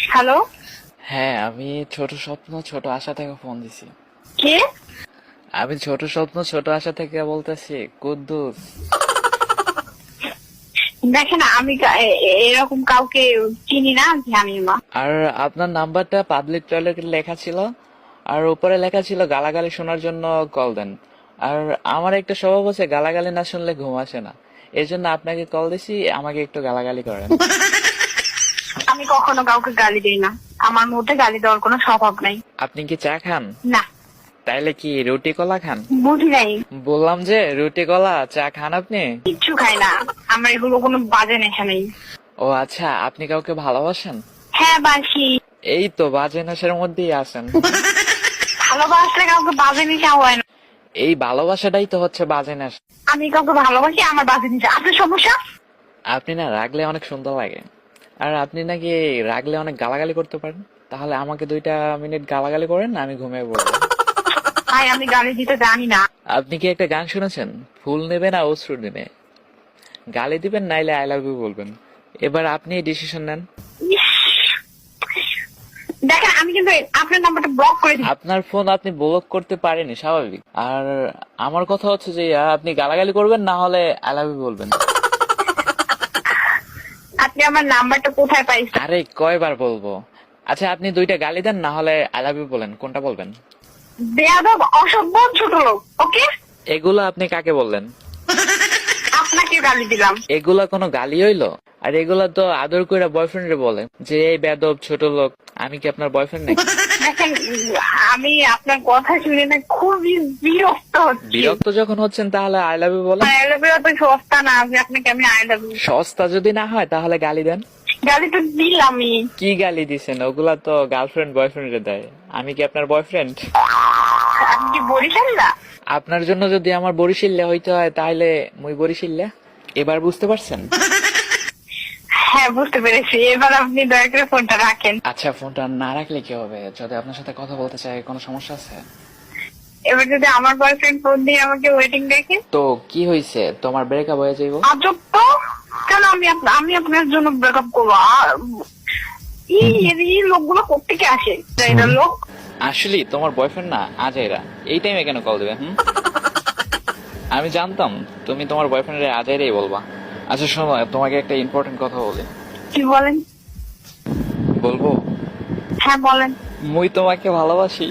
Hello. হ্যাঁ, আমি ছোট স্বপ্ন ছোট আশা থেকে ফোন দিছি। কে? আমি ছোট স্বপ্ন ছোট আশা থেকে বলতেছি কুদ্দুস। দেখেন আমি এরকম কাউকে চিনি না, জানি না। আর আপনার নাম্বারটা পাবলিক টয়লেটে লেখা ছিল, আর উপরে লেখা ছিল গালাগালি শোনার জন্য কল দেন। আর আমার একটা স্বভাব আছে, গালাগালি না শুনলে ঘুম আসে না। এই জন্য আপনাকে কল দিছি, আমাকে একটু গালাগালি করেন। আমি কখনো কাউকে গালি দিই না, আমার মধ্যে গালি দেওয়ার কোনো স্বভাব নাই। আপনি কি চা খান? না। তাইলে কি রুটি কলা খান? বুঝি নাই। বললাম যে রুটি কলা চা খান আপনি? কিচ্ছু খাই না, আমার এগুলো কোনো বাজে নেশা নেই। ও আচ্ছা, আপনি কাউকে ভালোবাসেন? হ্যাঁ বাসি। এই তো বাজে নেশার মধ্যেই আছেন। ভালোবাসলে কাউকে বাজে নেশা হয় না। এই ভালোবাসাটাই তো হচ্ছে বাজে নেশা। আমি কাউকে ভালোবাসি, আমার বাজে নেশা। আপনার সমস্যা? আপনি না রাগলে অনেক সুন্দর লাগে, আর আপনি নাকি রাগলে অনেক গালাগালি করতে পারেন। তাহলে আমাকে 2 মিনিট গালাগালি করেন, আমি ঘুমিয়ে পড়বো। ভাই আমি গালি দিতে জানি না। আপনি কি একটা গান শুনেছেন, ফুল নেবে না অশ্রু নেবে? গালি দিবেন নাইলে আই লাভ ইউ বলবেন। এবার আপনি ডিসিশন নেন। ইস, দেখেন আমি কিন্তু আপনার নাম্বারটা ব্লক করে দিই। আপনার ফোন আপনি ব্লক করতে পারেনি, স্বাভাবিক। আর আমার কথা হচ্ছে যে আপনি গালাগালি করবেন, না হলে আই লাভ ইউ বলবেন। আপনি আমার নাম্বারটা কোথায় পাইছেন? আরে কয়বার বলবো? আচ্ছা আপনি 2টা গালি দেন, না হলে আই লাভ ইউ বলেন, কোনটা বলবেন? বেয়াদব, অসভ্য, ছোট লোক। ওকে, এগুলো আপনি কাকে বললেন? আপনাকে গালি দিলাম। এগুলা কোনো গালি হইলো? আর এগুলা তো আদর কইরা বয়ফ্রেন্ডে বলে যে এই বেয়াদব ছোট লোক। আমি কি আপনার বয়ফ্রেন্ড নাকি? দেখেন আমি আপনার কথা শুনে না খুবই বিরক্ত হচ্ছি। বিরক্ত যখন হচ্ছেন তাহলে আই লাভ ইউ বলেন। আই লাভ ইউ তো সস্তা না, আমি আপনাকে আমি আই লাভ ইউ। সস্তা যদি না হয় তাহলে গালি দেন। গালি তো দিলামই। কি গালি দিছেন? ওগুলা তো গার্লফ্রেন্ড বয়ফ্রেন্ডে দেয়। আমি কি আপনার বয়ফ্রেন্ড? আপনি কি বরিশাল না? আপনার জন্য যদি আমার বরিশিল্লা হইতে হয় তাহলে মুই বরিশিল্লা। এবার বুঝতে পারছেন? হ্যাঁ বুঝতে পেরেছি, এবার আপনি দয়া করে ফোনটা রাখেন। আচ্ছা ফোনটা না রাখলে কি হবে? যদি আপনার সাথে কথা বলতে চাই, কোনো সমস্যা আছে? এবার যদি আমার বয়ফ্রেন্ড ফোন দিয়ে আমাকে ওয়েটিং দেখে? তো কি হইছে, তোমার ব্রেকআপ হয়ে যাইব? আজব তো, কেন আমি আপনার জন্য ব্রেকআপ করবো? এই লোকগুলো কোত্থেকে আসে? এটা লোক আসলে তোমার বয়ফ্রেন্ড না আজাইরা, এই টাইমে কেন কল দিবে? আমি জানতাম তুমি তোমার বয়ফ্রেন্ডের আজাইরাই বলবা। আচ্ছা শোনো, তোমাকে একটা ইম্পর্টেন্ট কথা বলি। কি বলেন? বলবো? হ্যাঁ বলেন। মুই তোমাকে ভালোবাসি।